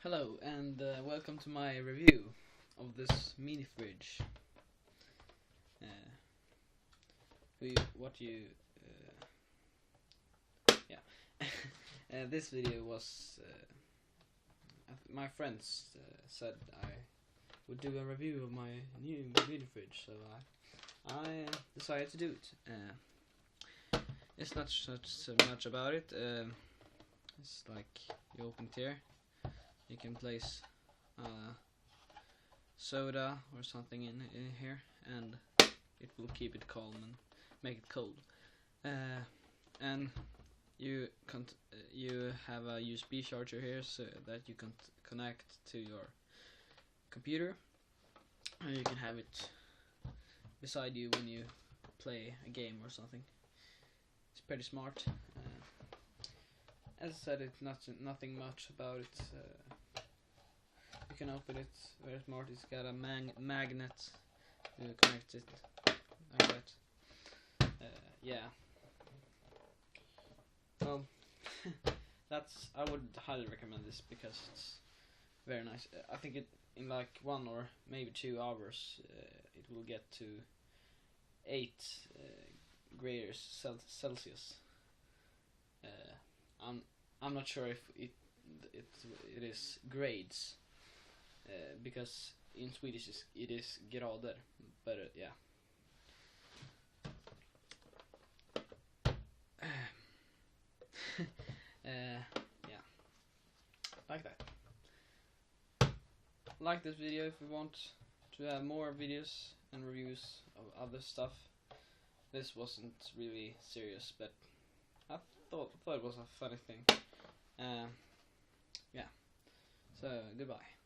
Hello and welcome to my review of this mini fridge. Uh, yeah. This video was my friends said I would do a review of my new mini fridge, so I decided to do it. It's not so much about it. It's like you open it here. You can place soda or something in here, and it will keep it calm and make it cold. And you have a USB charger here, so that you can connect to your computer, and you can have it beside you when you play a game or something. It's pretty smart. As I said, it's nothing much about it. You can open it, very smart. It's got a magnet to connect it like that. Yeah. Well, I would highly recommend this because it's very nice. I think in like 1 or maybe 2 hours it will get to 8 graders Celsius. I'm not sure if it is grades. Because in Swedish it is grader, but yeah. Yeah, like that. Like this video if you want to have more videos and reviews of other stuff. This wasn't really serious, but I thought it was a funny thing. Yeah. So goodbye.